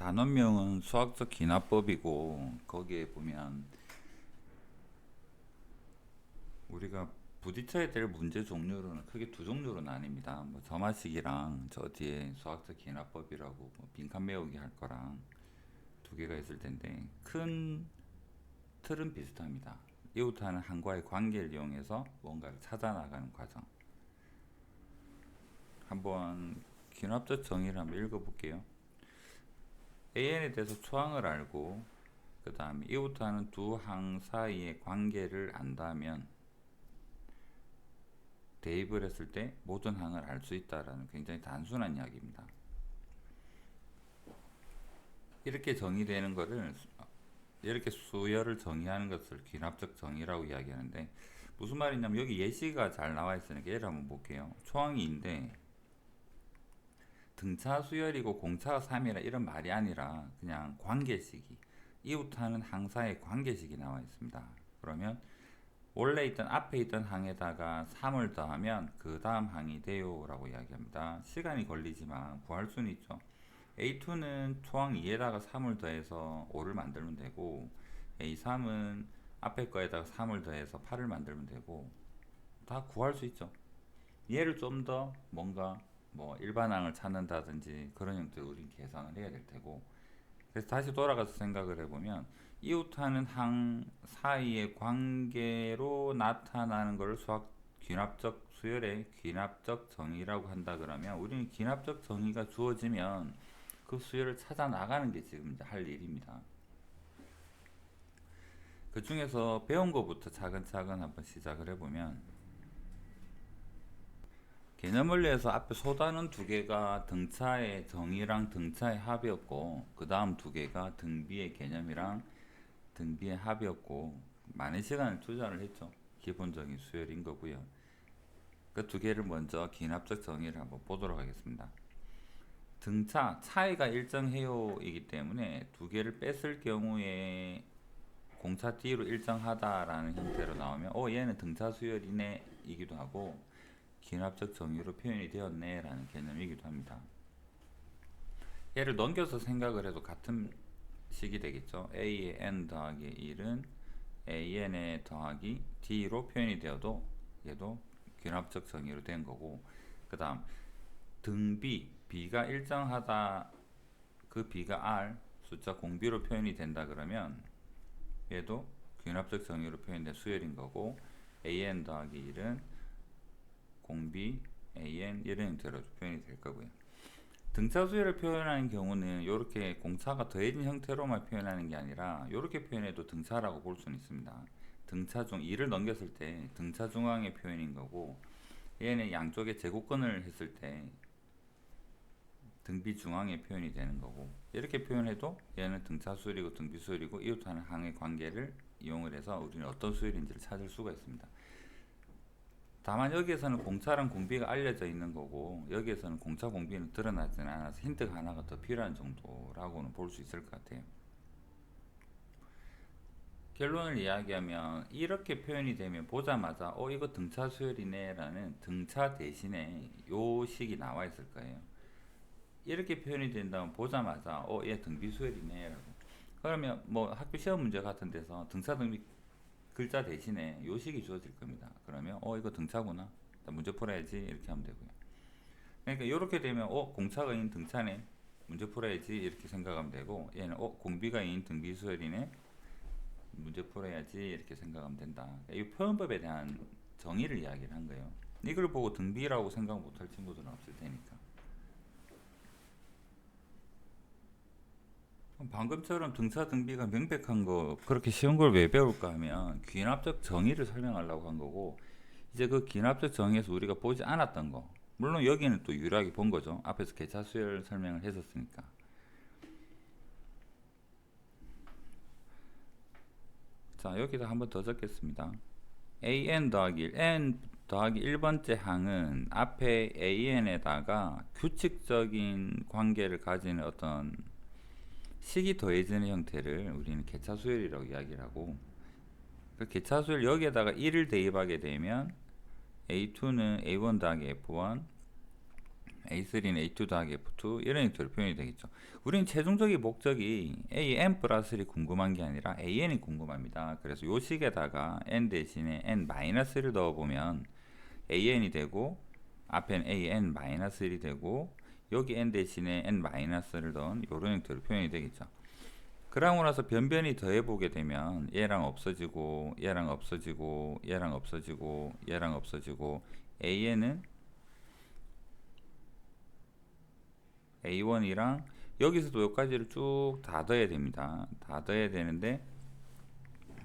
단원명은 수학적 기납법이고 거기에 보면 우리가 부딪혀야 될 문제 종류로는 크게 두 종류로 나뉩니다. 뭐 점화식이랑 저 뒤에 수학적 기납법이라고 뭐 빈칸 메우기 할 거랑 두 개가 있을 텐데 큰 틀은 비슷합니다. 이웃하는 한과의 관계를 이용해서 뭔가를 찾아 나가는 과정. 한번 기납적 정의를 한번 읽어볼게요. AN에 대해서 초항을 알고 그 다음에 이웃하는 두 항 사이의 관계를 안다면 대입을 했을 때 모든 항을 알 수 있다라는 굉장히 단순한 이야기입니다. 이렇게 정의되는 것을 이렇게 수열을 정의하는 것을 기납적 정의라고 이야기하는데 무슨 말이냐면 여기 예시가 잘 나와 있으니까 얘를 한번 볼게요. 초항이인데 등차 수열이고 공차가 3이라 이런 말이 아니라 그냥 관계식이 이웃하는 항사의 관계식이 나와 있습니다. 그러면 원래 있던 앞에 있던 항에다가 3을 더하면 그 다음 항이 돼요 라고 이야기합니다. 시간이 걸리지만 구할 수는 있죠. A2는 초항 2에다가 3을 더해서 5를 만들면 되고 A3은 앞에 거에다가 3을 더해서 8을 만들면 되고 다 구할 수 있죠. 얘를 좀 더 뭔가 뭐 일반항을 찾는다든지 그런 형태로 우린 계산을 해야 될 테고, 그래서 다시 돌아가서 생각을 해보면 이웃하는 항 사이의 관계로 나타나는 것을 수학 귀납적 수열의 귀납적 정의라고 한다 그러면 우리는 귀납적 정의가 주어지면 그 수열을 찾아 나가는 게 지금 이제 할 일입니다. 그 중에서 배운 것부터 차근차근 한번 시작을 해보면 개념원리에서 앞에 소단은 두 개가 등차의 정의랑 등차의 합이었고 그 다음 두 개가 등비의 개념이랑 등비의 합이었고 많은 시간을 투자를 했죠. 기본적인 수열인 거고요. 그 두 개를 먼저 기납적 정의를 한번 보도록 하겠습니다. 등차 차이가 일정해요 이기 때문에 두 개를 뺐을 경우에 공차 D로 일정하다라는 형태로 나오면 얘는 등차 수열이네 이기도 하고 기납적 정의로 표현이 되었네 라는 개념이기도 합니다. 얘를 넘겨서 생각을 해도 같은 식이 되겠죠. A의 N 더하기 1은 AN의 더하기 D로 표현이 되어도 얘도 귀납적 정의로 된 거고, 그 다음 등비 B가 일정하다 그 B가 R 숫자 공비로 표현이 된다 그러면 얘도 귀납적 정의로 표현된 수열인 거고 AN 더하기 1은 공비 AN 이런 형태로 표현이 될 거고요. 등차 수열을 표현하는 경우는 이렇게 공차가 더해진 형태로만 표현하는 게 아니라 이렇게 표현해도 등차라고 볼 수는 있습니다. 등차 중 2를 넘겼을 때 등차 중앙의 표현인 거고 얘는 양쪽에 제곱근을 했을 때 등비 중앙의 표현이 되는 거고, 이렇게 표현해도 얘는 등차 수열이고 등비 수열이고 이웃하는 항의 관계를 이용을 해서 우리는 어떤 수열인지를 찾을 수가 있습니다. 다만 여기에서는 공차랑 공비가 알려져 있는 거고 여기에서는 공차 공비는 드러나지는 않아서 힌트가 하나가 더 필요한 정도라고는 볼 수 있을 것 같아요. 결론을 이야기하면 이렇게 표현이 되면 보자마자 이거 등차 수열이네 라는 등차 대신에 요 식이 나와 있을 거예요. 이렇게 표현이 된다면 보자마자 얘 등비 수열이네 라고. 그러면 뭐 학교 시험 문제 같은 데서 등차 등비 글자 대신에 요 식이 주어질 겁니다. 그러면 이거 등차구나, 문제 풀어야지 이렇게 하면 되고요. 그러니까 이렇게 되면 공차가 인 등차네, 문제 풀어야지 이렇게 생각하면 되고, 얘는 공비가 인 등비 수열이네, 문제 풀어야지 이렇게 생각하면 된다. 이 표현법에 대한 정의를 이야기를 한 거예요. 이걸 보고 등비라고 생각 못할 친구들은 없을 테니까. 방금처럼 등차 등비가 명백한 거 그렇게 쉬운 걸 왜 배울까 하면 귀납적 정의를 설명하려고 한 거고, 이제 그 귀납적 정의에서 우리가 보지 않았던 거, 물론 여기는 또 유일하게 본 거죠. 앞에서 개차 수열 설명을 했었으니까. 자, 여기다 한번 더 적겠습니다. AN 더하기 1, N 더하기 1번째 항은 앞에 AN에다가 규칙적인 관계를 가지는 어떤 식이 더해지는 형태를 우리는 개차수열이라고 이야기를 하고, 그 개차수열 여기에다가 1을 대입하게 되면 A2는 A1 더하기 F1 A3는 A2 더하기 F2 이런 형태로 표현이 되겠죠. 우리는 최종적인 목적이 AN 플러스 1이 궁금한 게 아니라 AN이 궁금합니다. 그래서 요 식에다가 N 대신에 N-1을 넣어보면 AN이 되고 앞엔 AN-1이 되고 여기 N 대신에 N-를 넣은 요런 형태로 표현이 되겠죠. 그러고 나서 변변히 더해보게 되면 얘랑 없어지고 얘랑 없어지고 얘랑 없어지고 얘랑 없어지고 AN은 A1이랑 여기서도 여기까지를 쭉 다 더해야 됩니다. 다 더해야 되는데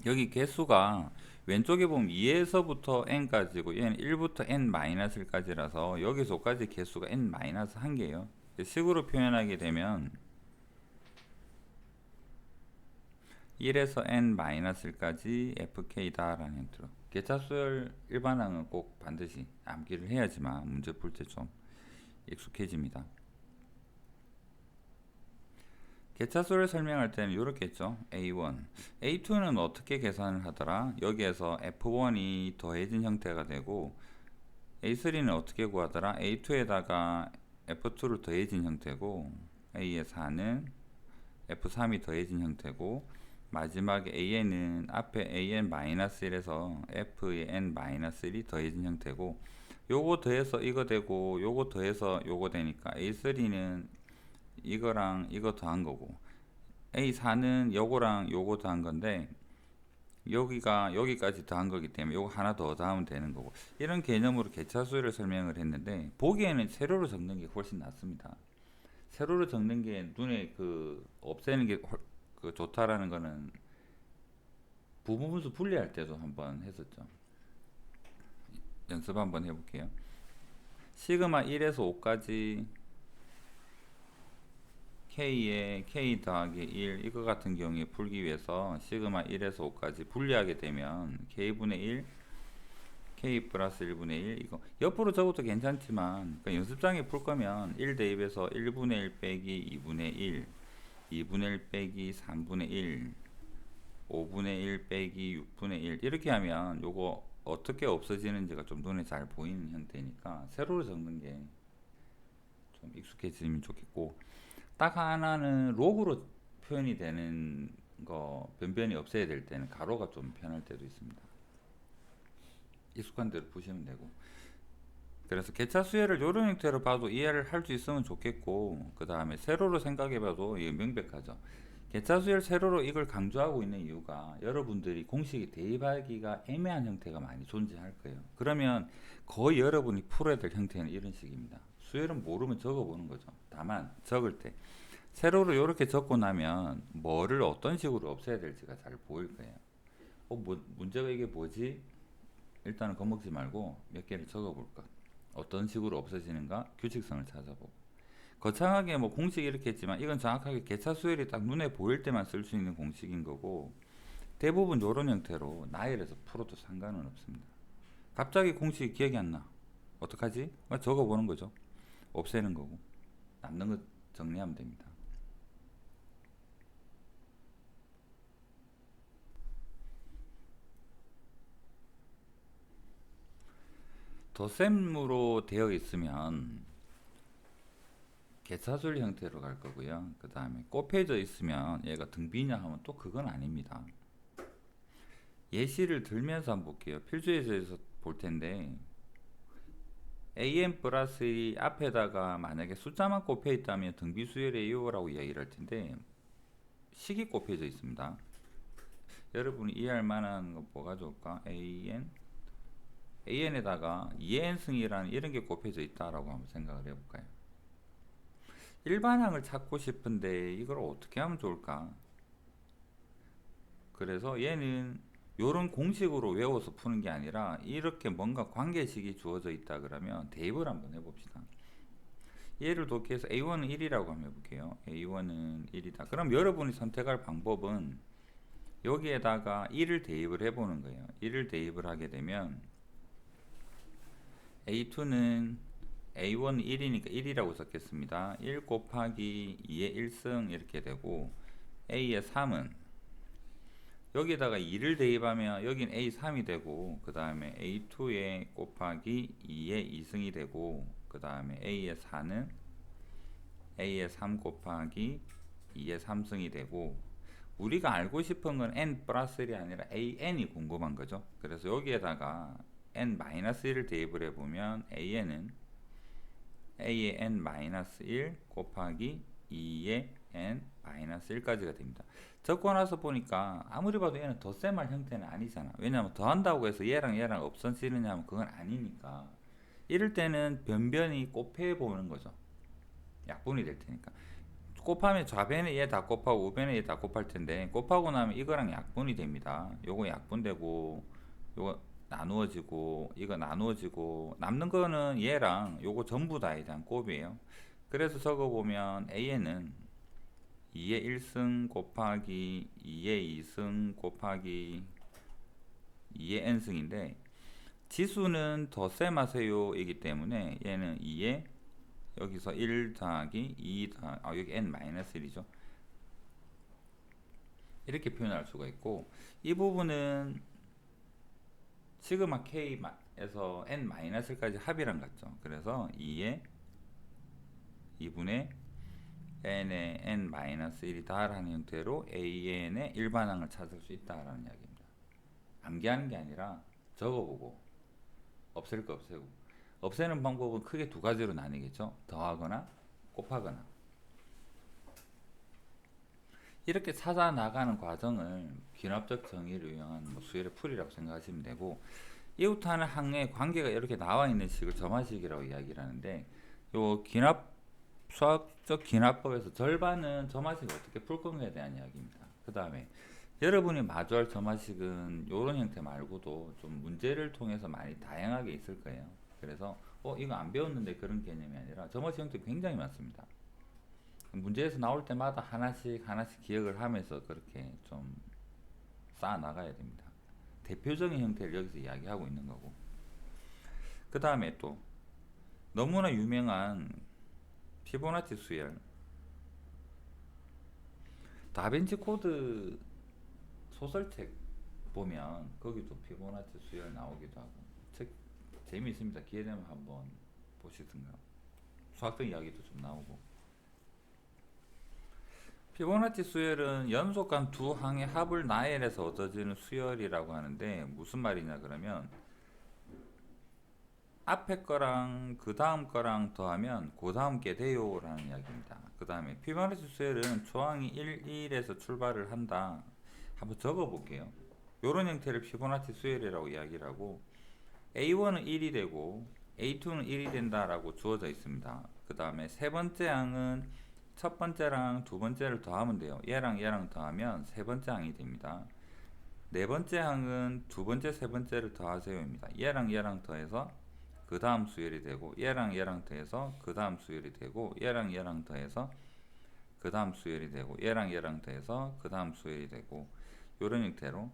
여기 개수가 왼쪽에 보면 2에서부터 n까지고 얘는 1부터 n-1까지라서 여기서까지 개수가 n-1개예요. 식으로 표현하게 되면 1에서 n-1까지 fk다 라는 형태로 개차수열 일반항은 꼭 반드시 암기를 해야지만 문제 풀 때 좀 익숙해집니다. 개차수를 설명할 때는 이렇게 했죠. A1, A2는 어떻게 계산을 하더라? 여기에서 F1이 더해진 형태가 되고 A3는 어떻게 구하더라? A2에다가 F2를 더해진 형태고 A의 4는 F3이 더해진 형태고 마지막에 AN은 앞에 AN-1에서 F의 N-1이 더해진 형태고 요거 더해서 이거 되고 요거 더해서 요거 되니까 A3는 이거랑 이거 더한 거고 A4는 요거랑 요거 더한 건데 여기가 여기까지 더한 거기 때문에 요거 하나 더 더하면 되는 거고 이런 개념으로 개차수를 설명을 했는데 보기에는 세로로 적는 게 훨씬 낫습니다. 세로로 적는 게 눈에 그 없애는 게 그 좋다라는 거는 부분수 분리할 때도 한번 했었죠. 연습 한번 해볼게요. 시그마 1에서 5까지 K에 K 더하기 1 이거 같은 경우에 풀기 위해서 시그마 1에서 5까지 분리하게 되면 K분의 1 K 플러스 1분의 1 이거 옆으로 적어도 괜찮지만 그러니까 연습장에 풀 거면 1 대입해서 1분의 1 빼기 2분의 1 2분의 1 빼기 3분의 1 5분의 1 빼기 6분의 1 이렇게 하면 요거 어떻게 없어지는지가 좀 눈에 잘 보이는 형태니까 세로로 적는 게 좀 익숙해지면 좋겠고 딱 하나는 로그로 표현이 되는 거 변변히 없애야 될 때는 가로가 좀 편할 때도 있습니다. 익숙한 대로 보시면 되고 그래서 개차 수열을 이런 형태로 봐도 이해를 할 수 있으면 좋겠고 그 다음에 세로로 생각해 봐도 이게 명백하죠. 개차 수열 세로로 이걸 강조하고 있는 이유가 여러분들이 공식에 대입하기가 애매한 형태가 많이 존재할 거예요. 그러면 거의 여러분이 풀어야 될 형태는 이런 식입니다. 수열은 모르면 적어보는 거죠. 다만 적을 때 세로로 이렇게 적고 나면 뭐를 어떤 식으로 없애야 될지가 잘 보일 거예요. 문제가 이게 뭐지? 일단은 겁먹지 말고 몇 개를 적어볼까? 어떤 식으로 없어지는가? 규칙성을 찾아보고 거창하게 뭐 공식 이렇게 했지만 이건 정확하게 개차 수열이 딱 눈에 보일 때만 쓸 수 있는 공식인 거고 대부분 이런 형태로 나열해서 풀어도 상관은 없습니다. 갑자기 공식이 기억이 안 나. 어떡하지? 적어보는 거죠. 없애는 거고 남는 거 정리하면 됩니다. 덧셈으로 되어 있으면 개차술 형태로 갈 거고요. 그 다음에 곱해져 있으면 얘가 등비냐 하면 또 그건 아닙니다. 예시를 들면서 한번 볼게요. 필주에서 볼 텐데 an 플러스 1이 앞에다가 만약에 숫자만 곱해 있다면 등비수열의 이유라고 이야기를 할 텐데 식이 곱해져 있습니다. 여러분이 이해할 만한 거 뭐가 좋을까? an에다가 2n승이라는 이런 게 곱해져 있다라고 한번 생각을 해볼까요? 일반항을 찾고 싶은데 이걸 어떻게 하면 좋을까? 그래서 얘는 이런 공식으로 외워서 푸는 게 아니라 이렇게 뭔가 관계식이 주어져 있다 그러면 대입을 한번 해봅시다. 예를 들게 해서 A1은 1이라고 한번 해볼게요. A1은 1이다. 그럼 여러분이 선택할 방법은 여기에다가 1을 대입을 해보는 거예요. 1을 대입을 하게 되면 A2는 A1 1이니까 1이라고 썼겠습니다. 1 곱하기 2의 1승 이렇게 되고 A의 3은 여기에다가 2를 대입하면 여긴 A3이 되고 그 다음에 A2에 곱하기 2의 2승이 되고 그 그 다음에 a의 4는 a의 3 곱하기 2의 3승이 되고, 우리가 알고 싶은 건 n 플러스 1이 아니라 an이 궁금한 거죠. 그래서 여기에다가 n-1을 대입을 해보면 an은 a의 n-1 곱하기 2의 n-1까지가 됩니다. 적고 나서 보니까 아무리 봐도 얘는 덧셈할 형태는 아니잖아. 왜냐하면 더한다고 해서 얘랑 없어지느냐 하면 그건 아니니까, 이럴 때는 변변히 곱해 보는 거죠. 약분이 될 테니까. 곱하면 좌변에 얘 다 곱하고 우변에 얘 다 곱할 텐데, 곱하고 나면 이거랑 약분이 됩니다. 요거 약분되고 요거 나누어지고 이거 나누어지고, 남는 거는 얘랑 요거 전부 다에 대한 곱이에요. 그래서 적어보면 a는 2의 1승 곱하기 2의 2승 곱하기 2의 n승인데, 지수는 덧셈하세요 이기 때문에 얘는 2의 여기서 1 더하기 2 더하기 여기 n-1이죠. 이렇게 표현할 수가 있고, 이 부분은 시그마 k에서 n-까지 합이랑 같죠. 그래서 2의 2분의 n의 n-1이 다라는 형태로 an의 일반항을 찾을 수 있다라는 이야기입니다. 암기하는 게 아니라 적어보고 없앨 거 없애고. 없애는 방법은 크게 두 가지로 나뉘겠죠. 더하거나 곱하거나. 이렇게 찾아 나가는 과정을 귀납적 정의를 이용한 수열의 풀이라고 생각하시면 되고, 이웃하는 항의 관계가 이렇게 나와 있는 식을 점화식이라고 이야기를 하는데, 요 수학적 귀납법에서 절반은 점화식을 어떻게 풀 건가에 대한 이야기입니다. 그 다음에 여러분이 마주할 점화식은 이런 형태 말고도 좀 문제를 통해서 많이 다양하게 있을 거예요. 그래서 이거 안 배웠는데 그런 개념이 아니라 점화식 형태 굉장히 많습니다. 문제에서 나올 때마다 하나씩 기억을 하면서 그렇게 좀 쌓아 나가야 됩니다. 대표적인 형태를 여기서 이야기하고 있는 거고, 그 다음에 또 너무나 유명한 피보나치 수열, 다빈치 코드 소설책 보면 거기도 피보나치 수열 나오기도 하고, 책 재미있습니다. 기회되면 한번 보시든가. 수학적 이야기도 좀 나오고. 피보나치 수열은 연속한 두 항의 합을 나열해서 얻어지는 수열이라고 하는데, 무슨 말이냐 그러면 앞에 거랑 그 다음 거랑 더하면 그 다음 게 돼요 라는 이야기입니다. 그 다음에 피보나치 수열은 초항이 1, 1에서 출발을 한다. 한번 적어 볼게요. 요런 형태를 피보나치 수열이라고 이야기를 하고, A1은 1이 되고 A2는 1이 된다라고 주어져 있습니다. 그 다음에 세 번째 항은 첫 번째랑 두 번째를 더하면 돼요. 얘랑 더하면 세 번째 항이 됩니다. 네 번째 항은 두 번째, 세 번째를 더하세요입니다. 얘랑 더해서 그 다음 수열이 되고, 얘랑 더해서 그 다음 수열이 되고, 얘랑 더해서 그 다음 수열이 되고, 얘랑 더해서 그 다음 수열이 되고, 요런 형태로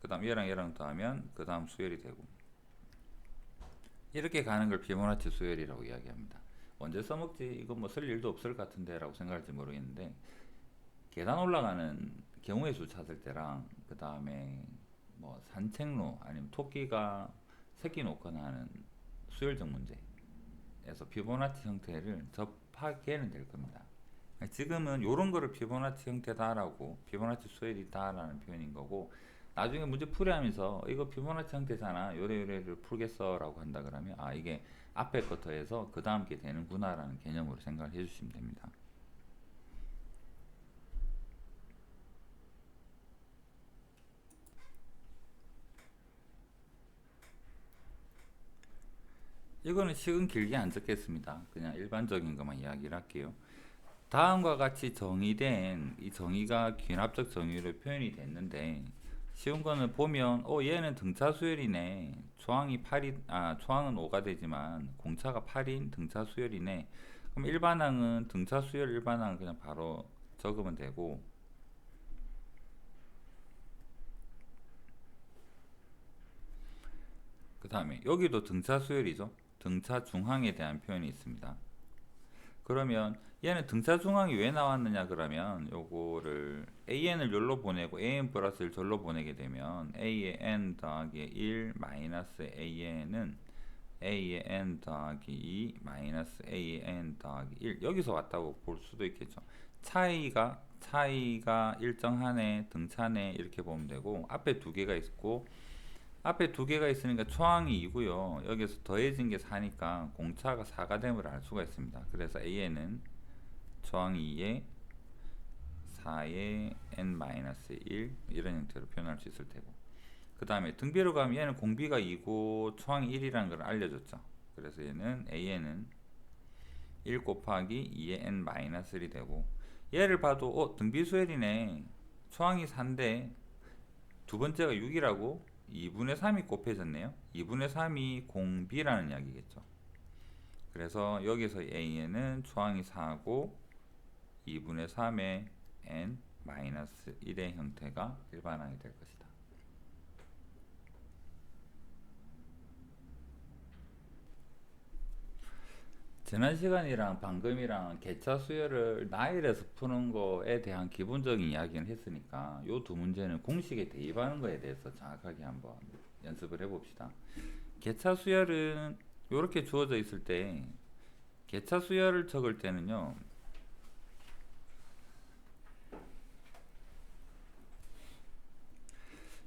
그 다음 얘랑 더하면 그 다음 수열이 되고, 이렇게 가는 걸 피보나치 수열이라고 이야기합니다. 언제 써먹지? 이거 뭐 쓸 일도 없을 것 같은데 라고 생각할지 모르겠는데, 계단 올라가는 경우의 수 찾을 때랑 그 다음에 뭐 산책로 아니면 토끼가 새끼 놓거나 하는 수열적 문제에서 피보나치 형태를 접하게는 될 겁니다. 지금은 이런 거를 피보나치 형태다라고, 피보나치 수열이다라는 표현인 거고, 나중에 문제 풀이하면서 이거 피보나치 형태잖아, 요래를 풀겠어 라고 한다 그러면 이게 앞에 거 더해서 그 다음 게 되는구나 라는 개념으로 생각을 해주시면 됩니다. 이거는 식은 길게 안 적겠습니다. 그냥 일반적인 것만 이야기를 할게요. 다음과 같이 정의된 이 정의가 귀납적 정의로 표현이 됐는데, 쉬운 거는 보면 얘는 등차 수열이네. 초항이 8이 초항은 5가 되지만 공차가 8인 등차 수열이네. 그럼 일반항은 등차 수열 일반항을 그냥 바로 적으면 되고, 그 다음에 여기도 등차 수열이죠. 등차 중항에 대한 표현이 있습니다. 그러면 얘는 등차 중항이 왜 나왔느냐 그러면, 요거를 an을 여기로 보내고 an 플러스 1 절로 보내게 되면 a의 n 더하기 1 마이너스 an은 a의 n 더하기 2 마이너스 a의 n 더하기 1 여기서 왔다고 볼 수도 있겠죠. 차이가 일정하네, 등차네 이렇게 보면 되고, 앞에 두 개가 있고 앞에 두 개가 있으니까 초항이 2고요. 여기서 더해진 게 4니까 공차가 4가 됨을 알 수가 있습니다. 그래서 a는 초항이 2에 4의 n-1 이런 형태로 표현할 수 있을 테고, 그 다음에 등비로 가면 얘는 공비가 2고 초항이 1이라는 걸 알려줬죠. 그래서 얘는 an은 1 곱하기 2의 n-1이 되고, 얘를 봐도 등비수열이네, 초항이 4인데 두 번째가 6이라고 2분의 3이 곱해졌네요. 2분의 3이 공비라는 이야기겠죠. 그래서 여기서 a는 초항이 4고 2분의 3의 n-1의 형태가 일반항이 될 것이다. 지난 시간이랑 방금이랑 개차 수열을 나일에서 푸는 거에 대한 기본적인 이야기를 했으니까 이 두 문제는 공식에 대입하는 거에 대해서 정확하게 한번 연습을 해봅시다. 개차 수열은 이렇게 주어져 있을 때, 개차 수열을 적을 때는요,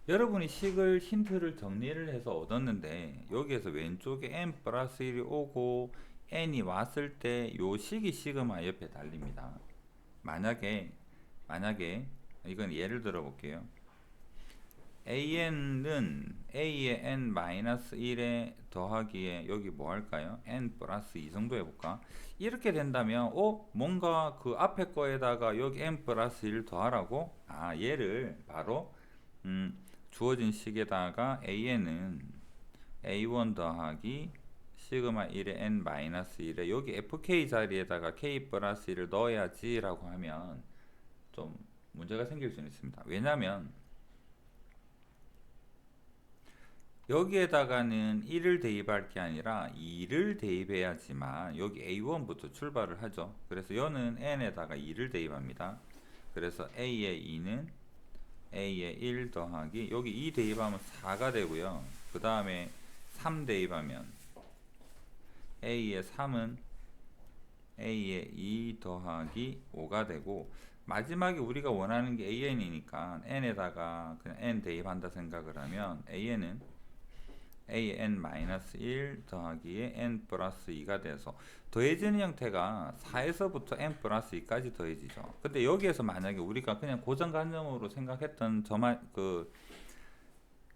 여러분이 식을 힌트를 정리를 해서 얻었는데 여기에서 왼쪽에 n 플러스 1이 오고 n이 왔을 때 요 식이 시그마 옆에 달립니다. 만약에 이건 예를 들어 볼게요. an은 a의 n-1에 더하기에 여기 뭐 할까요? n 플러스 2 정도 해볼까? 이렇게 된다면 뭔가 그 앞에 거에다가 여기 n 플러스 1 더하라고? 얘를 바로 주어진 식에다가 an은 a1 더하기 시그마 1의 n-1에 여기 fk 자리에다가 k 플러스 1을 넣어야지 라고 하면 좀 문제가 생길 수는 있습니다. 왜냐면 여기에다가는 1을 대입할 게 아니라 2를 대입해야지만 여기 a1부터 출발을 하죠. 그래서 여는 n에다가 2를 대입합니다. 그래서 a의 2는 a의 1 더하기 여기 2 대입하면 4가 되고요. 그 다음에 3 대입하면 a의 3은 a의 2 더하기 5가 되고, 마지막에 우리가 원하는 게 an이니까 n에다가 그냥 n 대입한다 생각을 하면 an은 a의 n-1 더하기에 n 플러스 2가 돼서 더해지는 형태가 4에서부터 n 플러스 2까지 더해지죠. 근데 여기에서 만약에 우리가 그냥 고정관념으로 생각했던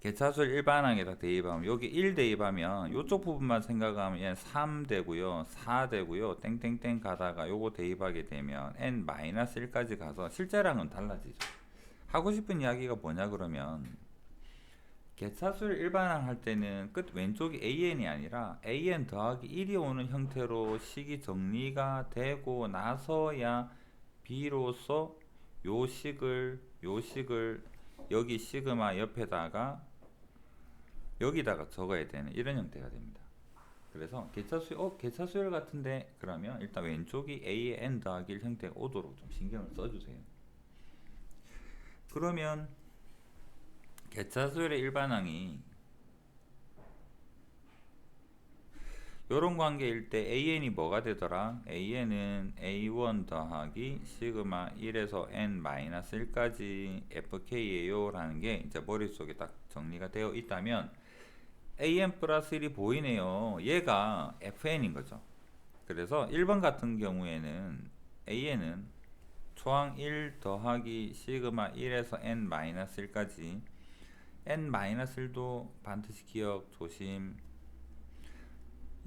개차수를 일반항에다 대입하면 여기 1 대입하면 이쪽 부분만 생각하면 얘는 3 되고요, 4 되고요, 땡땡땡 가다가 요거 대입하게 되면 n-1까지 가서 실제랑은 달라지죠. 하고 싶은 이야기가 뭐냐 그러면, 개차수를 일반항 할 때는 끝 왼쪽이 an이 아니라 an 더하기 1이 오는 형태로 식이 정리가 되고 나서야 비로소 요 식을 여기 시그마 옆에다가 여기다가 적어야 되는 이런 형태가 됩니다. 그래서 개차수열 같은데 그러면 일단 왼쪽이 a의 n 더하기 1 형태가 오도록 좀 신경을 써주세요. 그러면 개차수열의 일반항이 요런 관계일 때 an이 뭐가 되더라? an은 a1 더하기 시그마 1에서 n-1까지 fk예요 라는 게 이제 머릿속에 딱 정리가 되어 있다면 an 플러스 1이 보이네요. 얘가 fn인 거죠. 그래서 1번 같은 경우에는 an은 초항 1 더하기 시그마 1에서 n-1까지 n-1도 반드시 기억 조심.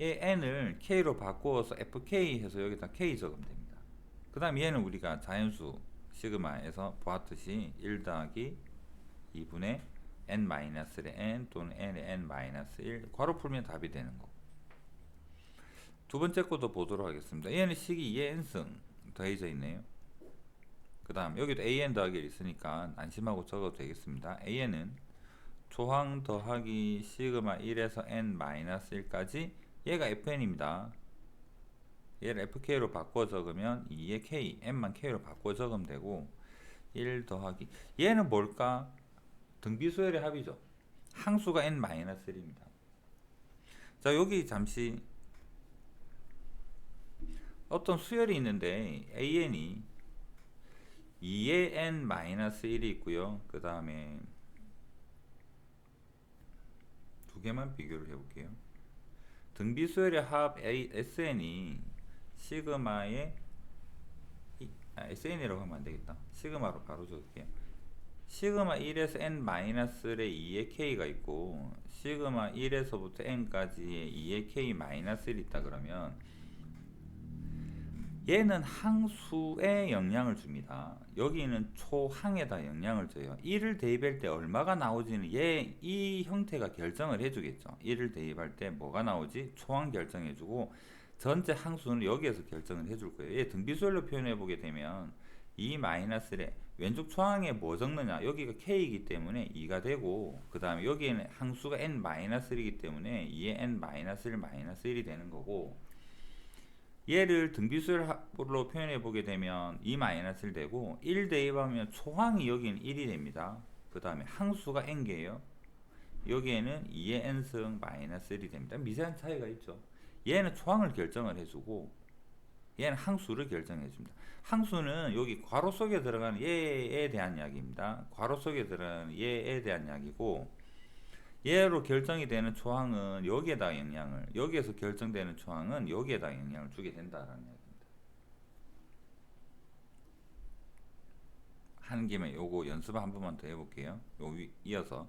얘 n을 k로 바꾸어서 fk 해서 여기다 k 적으면 됩니다. 그 다음 얘는 우리가 자연수 시그마에서 보았듯이 1 더하기 2분의 n-의 n 또는 n의 n-1 괄호 풀면 답이 되는 거. 두 번째 것도 보도록 하겠습니다. 얘는 식이 2의 n승 더해져 있네요. 그 다음 여기도 an 더하기 1 있으니까 안심하고 적어도 되겠습니다. an은 초항 더하기 시그마 1에서 n-1까지 얘가 fn입니다. 얘를 fk로 바꿔 적으면 2의 k, n만 k로 바꿔 적으면 되고, 1 더하기 얘는 뭘까? 등비수열의 합이죠. 항수가 n-1입니다. 자, 여기 잠시 어떤 수열이 있는데 an이 2의 n-1이 있고요. 그 다음에 두 개만 비교를 해볼게요. 등비 수열의 합 SN이 시그마의 SN이라고 하면 안되겠다. 시그마로 바로 적을게요. 시그마 1에서 n-의 2의 k가 있고 시그마 1에서부터 n까지의 2의 k-1이 있다 그러면 얘는 항수에 영향을 줍니다. 여기는 초항에다 영향을 줘요. 1을 대입할 때 얼마가 나오지는 이 형태가 결정을 해주겠죠. 1을 대입할 때 뭐가 나오지? 초항 결정해주고 전체 항수는 여기에서 결정을 해줄 거예요. 얘 등비수열로 표현해보게 되면 2-의 왼쪽 초항에 뭐 적느냐? 여기가 k이기 때문에 2가 되고 그 다음에 여기에는 항수가 n-1이기 때문에 2의 n-1-1이 되는 거고 얘를 등비수열로 표현해 보게 되면 2-1 되고 1 대입하면 초항이 여기는 1이 됩니다. 그 다음에 항수가 n개예요. 여기에는 2의 n승 -1이 됩니다. 미세한 차이가 있죠. 얘는 초항을 결정을 해주고 얘는 항수를 결정해 줍니다. 항수는 여기 괄호 속에 들어가는 얘에 대한 이야기입니다. 괄호 속에 들어가는 얘에 대한 이야기고 얘로 결정이 되는 초항은 여기에다 영향을, 여기에서 결정되는 초항은 여기에다 영향을 주게 된다라는 이야기입니다. 하는 김에 요거 연습 한 번만 더 해볼게요. 이어서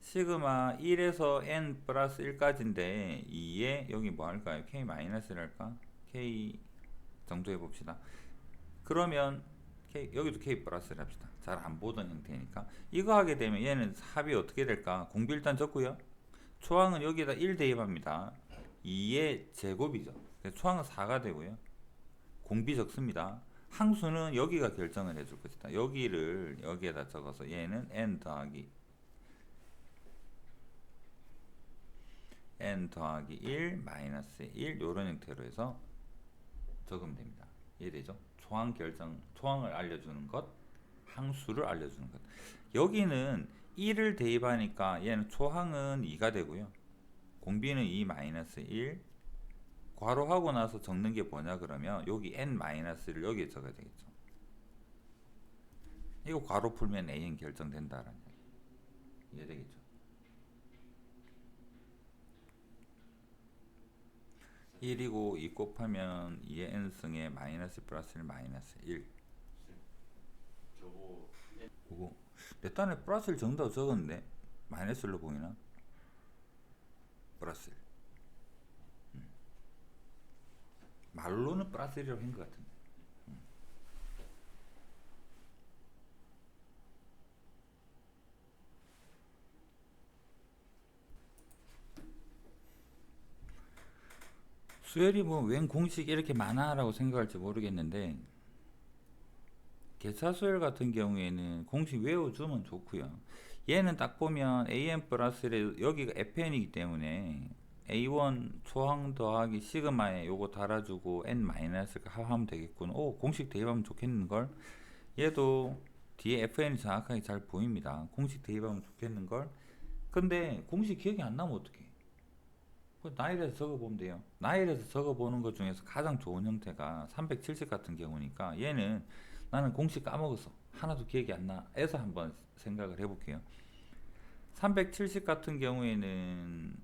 시그마 1에서 n 플러스 1까지인데 2에 여기 뭐 할까요? k 마이너스를 할까? k 정도 해봅시다. 그러면 여기도 k 플러스를 합시다. 잘 안 보던 형태니까 이거 하게 되면 얘는 합이 어떻게 될까? 공비 일단 적고요. 초항은 여기에다 1 대입합니다. 2의 제곱이죠. 초항은 4가 되고요. 공비 적습니다. 항수는 여기가 결정을 해줄 것이다. 여기를 여기에다 적어서 얘는 n 더하기 1 마이너스 1 요런 형태로 해서 적으면 됩니다. 이해되죠? 초항 결정, 초항을 알려주는 것, 항수를 알려주는 것. 여기는 1을 대입하니까 얘는 초항은 2가 되고요. 공비는 2-1 괄호하고 나서 적는 게 뭐냐 그러면 여기 n-를 여기에 적어야 되겠죠. 이거 괄호 풀면 an 결정된다라는 얘기. 이해되겠죠? 1이고 2 곱하면 2의 n승에 마이너스 플러스 1 마이너스 1 그거 내 딴에 플러스 1 정답 적었는데 마이너스 1로 보이나? 플러스 1 말로는 플러스 1이라고 한 것 같은데 수열이 뭐 웬 공식이 이렇게 많아 라고 생각할지 모르겠는데 개차수열 같은 경우에는 공식 외워주면 좋고요. 얘는 딱 보면 an 플러스를 여기가 fn이기 때문에 a1 초항 더하기 시그마에 요거 달아주고 n 마이너스가 하면 되겠군. 오, 공식 대입하면 좋겠는걸. 얘도 뒤에 fn이 정확하게 잘 보입니다. 공식 대입하면 좋겠는걸. 근데 공식 기억이 안 나면 어떡해. 나일에서 적어보면 돼요. 나일에서 적어보는 것 중에서 가장 좋은 형태가 370 같은 경우니까 얘는 나는 공식 까먹었어. 하나도 기억이 안 나. 해서 한번 생각을 해볼게요. 370 같은 경우에는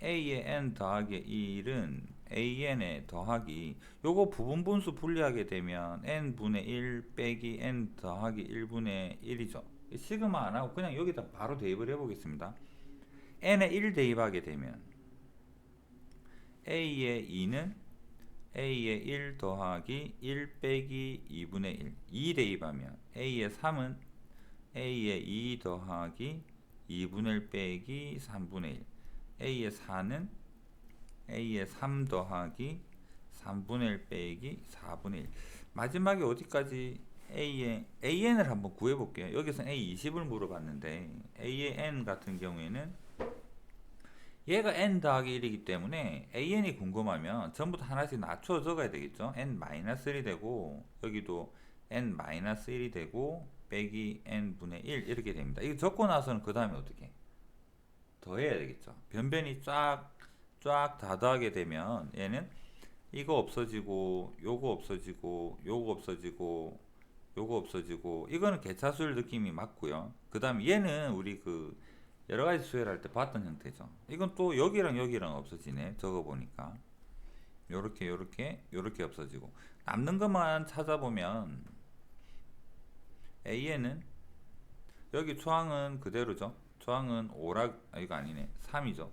a의 n 더하기 1은 an의 더하기 요거 부분 분수 분리하게 되면 n분의 1 빼기 n 더하기 1분의 1이죠. 시그마 안 하고 그냥 여기다 바로 대입을 해보겠습니다. n에 1 대입하게 되면 a의 2는 a의 1 더하기 1 빼기 2분의 1 2 대입하면 a의 3은 a의 2 더하기 2분의 1 빼기 3분의 1 a의 4는 a의 3 더하기 3분의 1 빼기 4분의 1 마지막에 어디까지 a의 an을 한번 구해볼게요. 여기서 a20을 물어봤는데 a의 n 같은 경우에는 얘가 n 더하기 1이기 때문에 an이 궁금하면 전부 다 하나씩 낮춰 적어야 되겠죠. n-1이 되고 여기도 n-1이 되고 빼기 n분의 1 이렇게 됩니다. 이거 적고 나서는 그 다음에 어떻게 더해야 되겠죠. 변변이 쫙 다 더하게 되면 얘는 이거 없어지고 요거 없어지고 요거 없어지고 요거 없어지고 이거는 개차수열 느낌이 맞고요. 그 다음에 얘는 우리 그 여러 가지 수열할 때 봤던 형태죠. 이건 또 여기랑 여기랑 없어지네. 적어 보니까 요렇게 요렇게 요렇게 없어지고 남는 것만 찾아보면 A에는 여기 초항은 그대로죠. 초항은 오락 이거 아니네. 3이죠.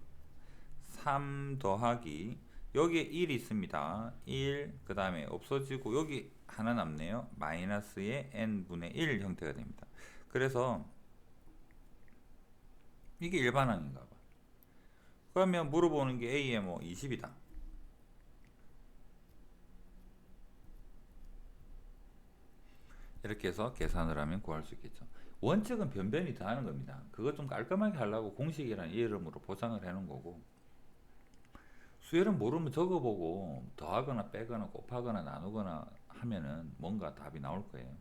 3 더하기 여기에 1이 있습니다. 1 그 다음에 없어지고 여기 하나 남네요. 마이너스의 n분의 1 형태가 됩니다. 그래서 이게 일반항인가 봐. 그러면 물어보는 게 A에 뭐 20이다. 이렇게 해서 계산을 하면 구할 수 있겠죠. 원칙은 변변이 더하는 겁니다. 그거 좀 깔끔하게 하려고 공식이라는 이름으로 보상을 해놓은 거고, 수열은 모르면 적어보고 더하거나 빼거나 곱하거나 나누거나 하면은 뭔가 답이 나올 거예요.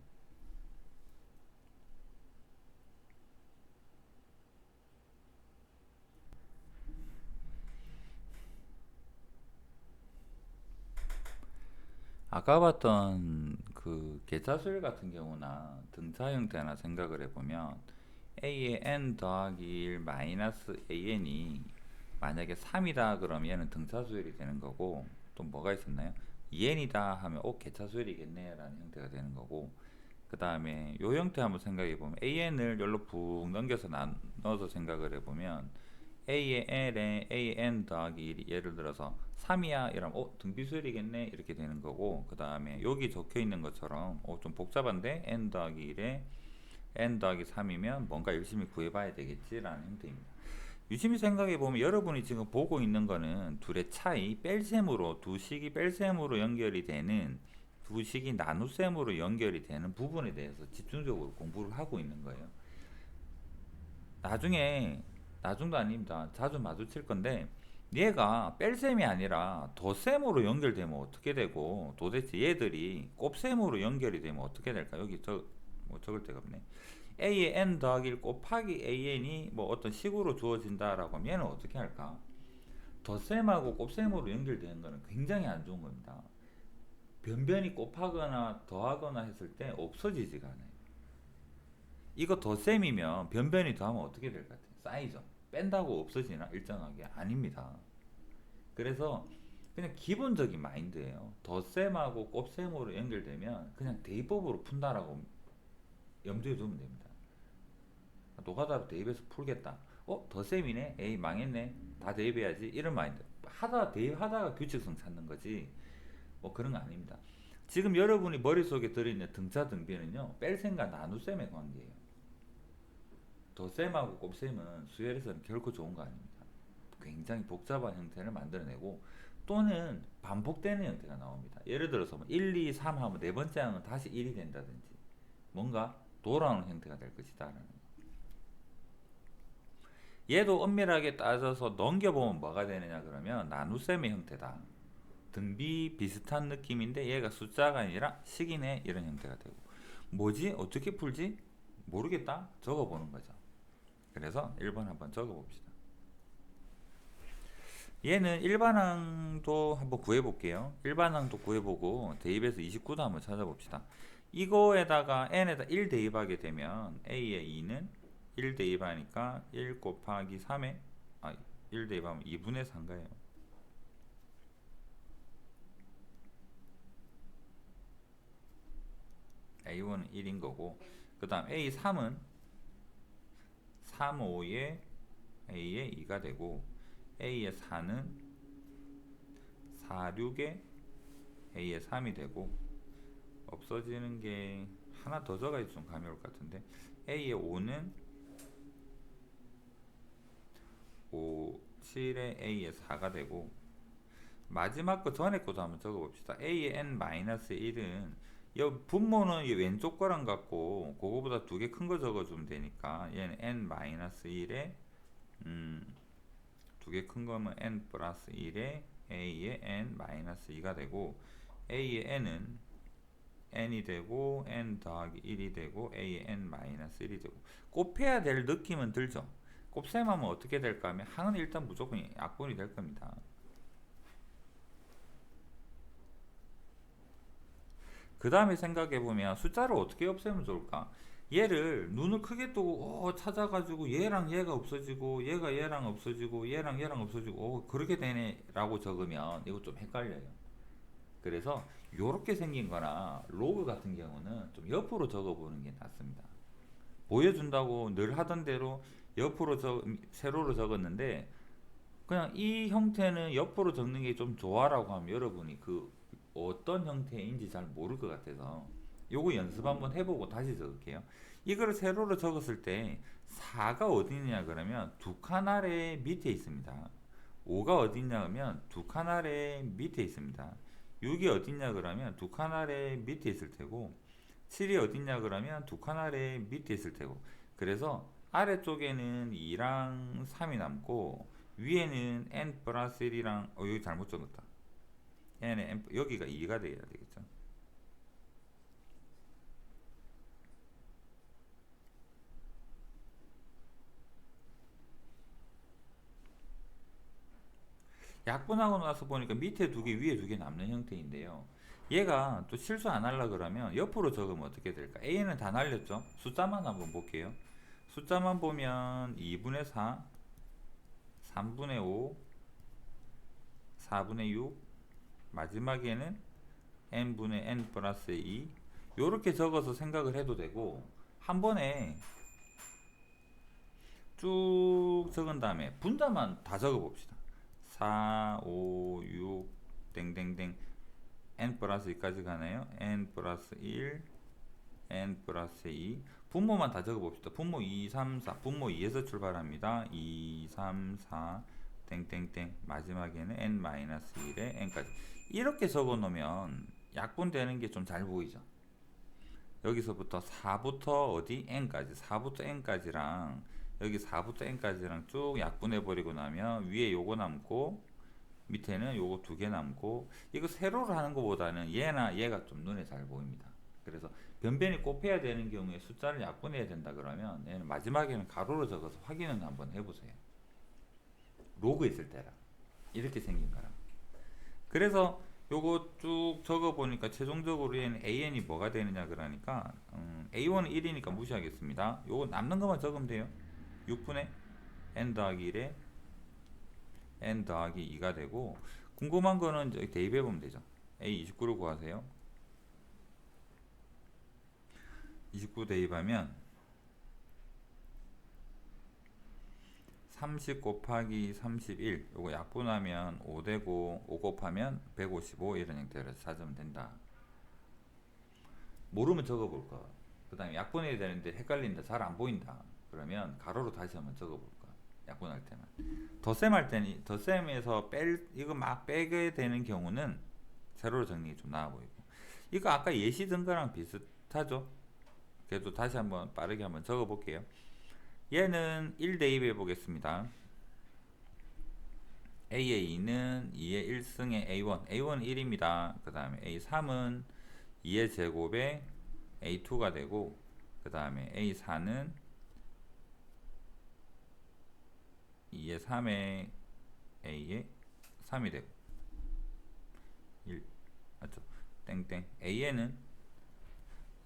아까 봤던 그 계차수열 같은 경우나 등차 형태나 생각을 해보면 a의 n 더하기 1 마이너스 an이 만약에 3이다 그러면 얘는 등차수열이 되는 거고, 또 뭐가 있었나요? 2n이다 하면 계차수열이겠네 라는 형태가 되는 거고, 그 다음에 요 형태 한번 생각해 보면 an을 열로 푹 넘겨서 나눠서 생각을 해보면 a의 l에 an 더하기 1이 예를 들어서 3이야 이러면 등비수열이겠네 이렇게 되는 거고, 그 다음에 여기 적혀 있는 것처럼 좀 복잡한데 n 더하기 1에 n 더하기 3이면 뭔가 열심히 구해봐야 되겠지라는 형태입니다. 유심히 생각해 보면 여러분이 지금 보고 있는 거는 둘의 차이, 뺄셈으로 두 식이 뺄셈으로 연결이 되는, 두 식이 나눗셈으로 연결이 되는 부분에 대해서 집중적으로 공부를 하고 있는 거예요. 나중도 아닙니다. 자주 마주칠 건데 얘가 뺄셈이 아니라 덧셈으로 연결되면 어떻게 되고, 도대체 얘들이 곱셈으로 연결이 되면 어떻게 될까? 여기 적을 데가 없네. a의 n 더하기 1 곱하기 an이 뭐 어떤 식으로 주어진다라고 하면 얘는 어떻게 할까? 덧셈하고 곱셈으로 연결되는 거는 굉장히 안 좋은 겁니다. 변변이 곱하거나 더하거나 했을 때 없어지지가 않아요. 이거 덧셈이면 변변이 더하면 어떻게 될 것 같아요? 쌓이죠. 뺀다고 없어지나? 일정하게? 아닙니다. 그래서 그냥 기본적인 마인드예요. 덧셈하고 곱셈으로 연결되면 그냥 대입법으로 푼다라고 염두에 두면 됩니다. 노가다로 대입해서 풀겠다. 덧셈이네? 에이 망했네. 다 대입해야지. 이런 마인드. 대입하다가 규칙성 찾는 거지. 뭐 그런 거 아닙니다. 지금 여러분이 머릿속에 들어있는 등차 등비는요, 뺄셈과 나눗셈의 관계예요. 덧셈하고 곱셈은 수열에서는 결코 좋은 거 아닙니다. 굉장히 복잡한 형태를 만들어내고, 또는 반복되는 형태가 나옵니다. 예를 들어서 1, 2, 3 하면 네 번째 항은 다시 1이 된다든지 뭔가 돌아오는 형태가 될 것이다 라는 거. 얘도 엄밀하게 따져서 넘겨보면 뭐가 되느냐 그러면 나눗셈의 형태다. 등비 비슷한 느낌인데 얘가 숫자가 아니라 식이네 이런 형태가 되고, 뭐지? 어떻게 풀지? 모르겠다? 적어보는 거죠. 그래서 1번 한번 적어봅시다. 얘는 일반항도 한번 구해볼게요. 일반항도 구해보고 대입해서 29도 한번 찾아봅시다. 이거에다가 n에다 1 대입하게 되면 a의 2는 1 대입하니까 1 곱하기 3에 1 대입하면 2분의 3가요. A1은 1인 거고, 그 다음 A3은 3, 5에 A의 2가 되고, A의 4는 4, 6에 A의 3이 되고, 없어지는 게 하나 더 적어야지 좀 감이 올 것 같은데, A의 5는 5, 7에 A의 4가 되고, 마지막 거 전에 것도 한번 적어봅시다. A의 n-1은 분모는 왼쪽 거랑 같고 그거보다 두 개 큰 거 적어주면 되니까 얘는 n-1에 두 개 큰 거면 n 플러스 1에 a의 n-2가 되고, a의 n은 n이 되고 n 더하기 1이 되고 a의 n-1이 되고, 곱해야 될 느낌은 들죠. 곱셈하면 어떻게 될까 하면 항은 일단 무조건 약분이 될 겁니다. 그 다음에 생각해보면 숫자를 어떻게 없애면 좋을까? 얘를 눈을 크게 뜨고 찾아가지고 얘랑 얘가 없어지고 얘가 얘랑 없어지고 얘랑 얘랑 없어지고 그렇게 되네 라고 적으면 이거 좀 헷갈려요. 그래서 요렇게 생긴 거나 로그 같은 경우는 좀 옆으로 적어보는 게 낫습니다. 보여준다고 늘 하던 대로 옆으로 세로로 적었는데 그냥 이 형태는 옆으로 적는 게 좀 좋아라고 하면 여러분이 그 어떤 형태인지 잘 모를 것 같아서 요거 연습 한번 해보고 다시 적을게요. 이거를 세로로 적었을 때 4가 어디 있냐 그러면 두 칸 아래 밑에 있습니다. 5가 어디 있냐 그러면 두 칸 아래 밑에 있습니다. 6이 어디 있냐 그러면 두 칸 아래 밑에 있을 테고 7이 어디 있냐 그러면 두 칸 아래 밑에 있을 테고 그래서 아래쪽에는 2랑 3이 남고 위에는 n 플러스 1이랑 여기 잘못 적었다. n에 여기가 2가 돼야 되겠죠. 약분하고 나서 보니까 밑에 두 개 위에 두 개 남는 형태인데요. 얘가 또 실수 안 하려 그러면 옆으로 적으면 어떻게 될까? a는 다 날렸죠. 숫자만 한번 볼게요. 숫자만 보면 2분의 4, 3분의 5, 4분의 6, 마지막에는 n분의 n 플러스 2 요렇게 적어서 생각을 해도 되고 한 번에 쭉 적은 다음에 분자만 다 적어 봅시다. 4, 5, 6 땡땡땡 n 플러스 2까지 가나요? n 플러스 1 n 플러스 2 분모만 다 적어 봅시다. 분모 2, 3, 4 분모 2에서 출발합니다. 2, 3, 4 땡땡땡 마지막에는 n 마이너스 1에 n까지 이렇게 적어 놓으면 약분되는 게 좀 잘 보이죠. 여기서부터 4부터 어디 n까지 4부터 n까지랑 여기 4부터 n까지랑 쭉 약분해 버리고 나면 위에 요거 남고 밑에는 요거 두 개 남고 이거 세로로 하는 것보다는 얘나 얘가 좀 눈에 잘 보입니다. 그래서 변변이 곱해야 되는 경우에 숫자를 약분해야 된다 그러면 얘는 마지막에는 가로로 적어서 확인을 한번 해보세요. 로그 있을 때라 이렇게 생긴 거라. 그래서 요거 쭉 적어보니까 최종적으로 얘는 AN이 뭐가 되느냐 그러니까 A1은 1이니까 무시하겠습니다. 요거 남는 것만 적으면 돼요. 6분의 n 더하기 1에 n 더하기 2가 되고 궁금한 거는 저기 대입해 보면 되죠. A29를 구하세요. 29 대입하면 30 곱하기 31 요거 약분하면 5 되고 5 곱하면 155 이런 형태로 찾으면 된다. 모르면 적어볼까. 그 다음에 약분해야 되는데 헷갈린다 잘 안 보인다 그러면 가로로 다시 한번 적어볼까. 약분할 때는 덧셈 할 때는 덧셈에서 이거 막 빼게 되는 경우는 세로로 정리가 좀 나아 보이고 이거 아까 예시 든 거랑 비슷하죠. 그래도 다시 한번 빠르게 한번 적어 볼게요. 얘는 1 대입해 보겠습니다. A의 2는 2의 1승의 A1 A1은 1입니다. 그 다음에 A3은 2의 제곱에 A2가 되고 그 다음에 A4는 2의 3에 A의 3이 되고 1 맞죠? 땡땡 A에는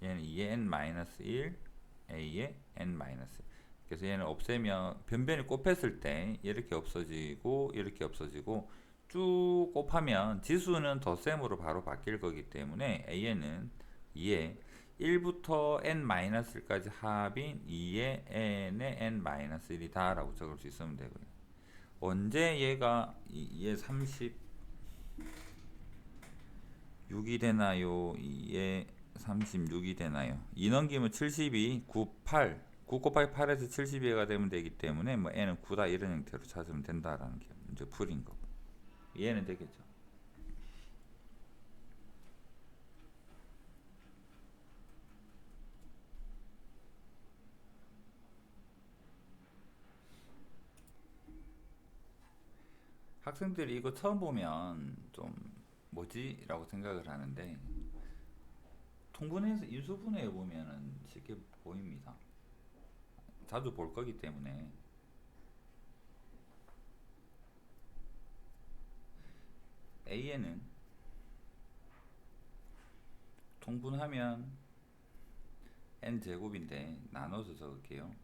얘는 2의 n-1 A의 n-1 그래서 얘는 없애면 변변이 곱했을 때 이렇게 없어지고 이렇게 없어지고 쭉 곱하면 지수는 덧셈으로 바로 바뀔 거기 때문에 A는 2의 1부터 n-1까지 합인 2의 n의 n-1이다 라고 적을 수 있으면 되고요. 언제 얘가 2의 36이 되나요? 2의 36이 되나요? 2 넘기면 72, 9, 8 9 곱하기 8에서 72가 되면 되기 때문에 뭐 n은 9다 이런 형태로 찾으면 된다라는 게 이제 풀인 거고 얘는 되겠죠. 학생들이 이거 처음 보면 좀 뭐지? 라고 생각을 하는데 통분해서 인수분해해 보면은 쉽게 보입니다. 자주 볼 거기 때문에 A에는 통분하면 n제곱인데 나눠서 적을게요.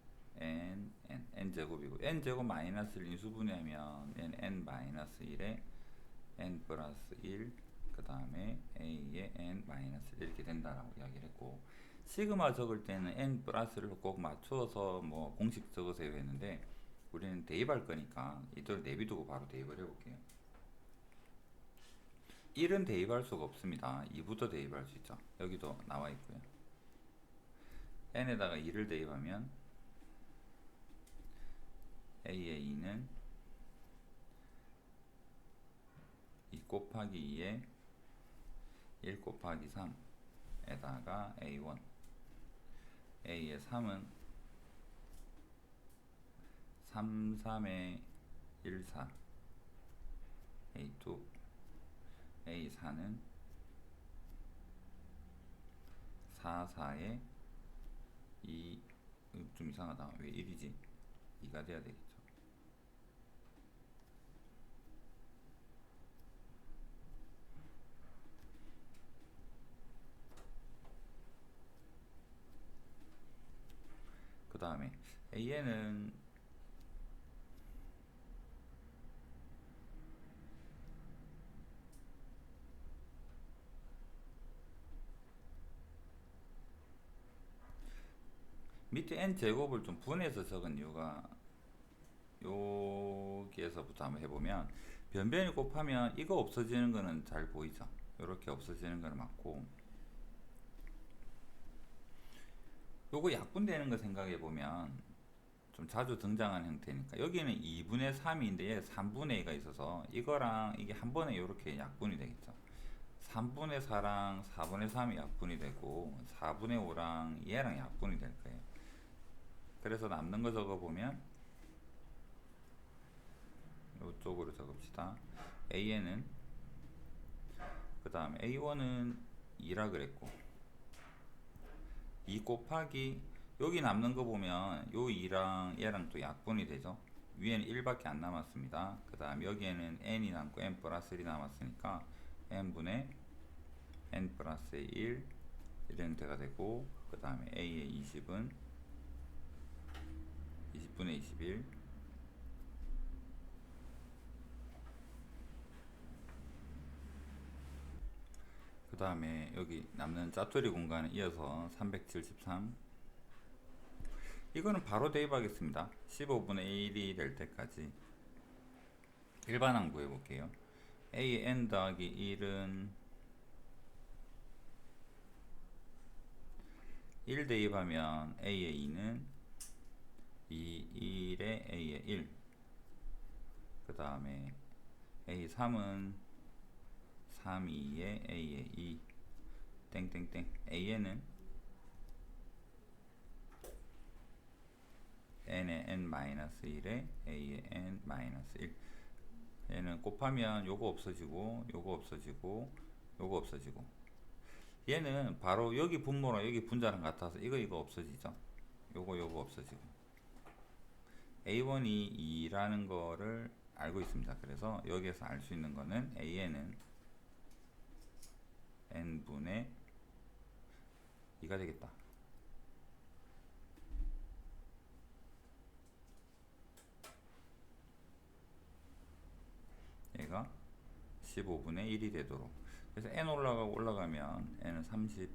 n제곱이고 n제곱 마이너스 1 인수분해하면 n 마이너스 1에 n 플러스 1 그 다음에 a의 n 마이너스 1 이렇게 된다라고 이야기를 했고, 시그마 적을 때는 n 플러스를 꼭 맞추어서 뭐 공식 적으세요 했는데 우리는 대입할 거니까 이들 내비두고 바로 대입을 해볼게요. 1은 대입할 수가 없습니다. 2부터 대입할 수 있죠. 여기도 나와 있고요. n에다가 2를 대입하면 a의 2는 2 곱하기 2에 1 곱하기 3에다가 a1, a의 3은 3, 3에 1, 4, a2, a4는 4, 4에 2, 좀 이상하다. 왜 1이지? 2가 돼야 되겠죠. 그 다음에 AN은 밑에 n제곱을 좀 분해서 적은 이유가 여기에서부터 한번 해보면 변변이 곱하면 이거 없어지는 거는 잘 보이죠. 이렇게 없어지는 거는 맞고, 요거 약분되는 거 생각해 보면 좀 자주 등장하는 형태니까 여기는 2분의 3인데 얘 3분의 2가 있어서 이거랑 이게 한 번에 이렇게 약분이 되겠죠. 3분의 4랑 4분의 3이 약분이 되고 4분의 5랑 얘랑 약분이 될 거예요. 그래서 남는 거 적어 보면 이쪽으로 적읍시다. AN은 그 다음에 A1은 2라 그랬고 2 곱하기 여기 남는 거 보면 요 2랑 얘랑 또 약분이 되죠. 위에는 1밖에 안 남았습니다. 그 다음 여기에는 n이 남고 n 플러스 1이 남았으니까 n분의 n 플러스 1 이런 형태가 되고, 그 다음에 a의 20은 20분의 21, 그 다음에 여기 남는 짜투리 공간은 이어서 373. 이거는 바로 대입하겠습니다. 15분의 1이 될 때까지 일반항 구해 볼게요. a의 n 더하기 1은 1 대입하면 a의 2는 2, 1에 a의 1, 그 다음에 a3은 3, 2에 a의 2 땡땡땡. a는 n의 n-1에 a의 n-1. 얘는 곱하면 요거 없어지고 요거 없어지고 요거 없어지고, 얘는 바로 여기 분모랑 여기 분자랑 같아서 이거 없어지죠. 요거 없어지고, A1이 2라는 거를 알고 있습니다. 그래서 여기에서 알 수 있는 거는 AN은 n분의 2가 되겠다. 얘가 15분의 1이 되도록. 그래서 n 올라가면 n은 30,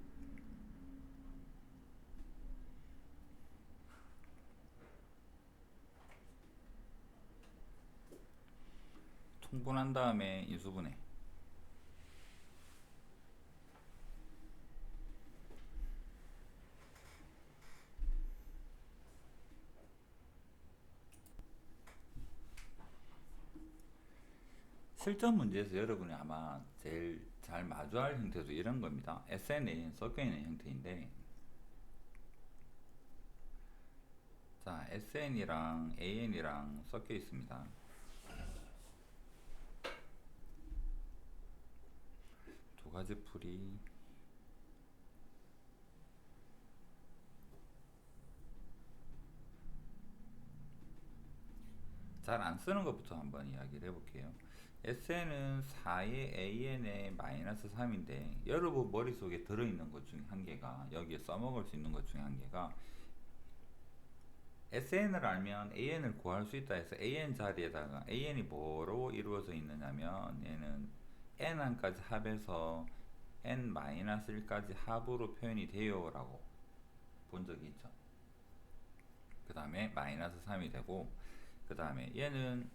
통분한 다음에 인수분해. 실전 문제에서 여러분이 아마 제일 잘 마주할 형태도 이런 겁니다. SN이 섞여 있는 형태인데, 자, SN이랑 AN이랑 섞여 있습니다. 두 가지 풀이. 잘 안 쓰는 것부터 한번 이야기를 해볼게요. SN은 4의 AN의 마이너스 3인데 여러분 머릿속에 들어있는 것 중에 한 개가 여기에 써먹을 수 있는 것 중에 한 개가 SN을 알면 AN을 구할 수 있다 해서 AN 자리에다가 AN이 뭐로 이루어져 있느냐면 얘는 N1까지 합해서 N-1까지 합으로 표현이 돼요 라고 본 적이 있죠. 그 다음에 마이너스 3이 되고 그 다음에 얘는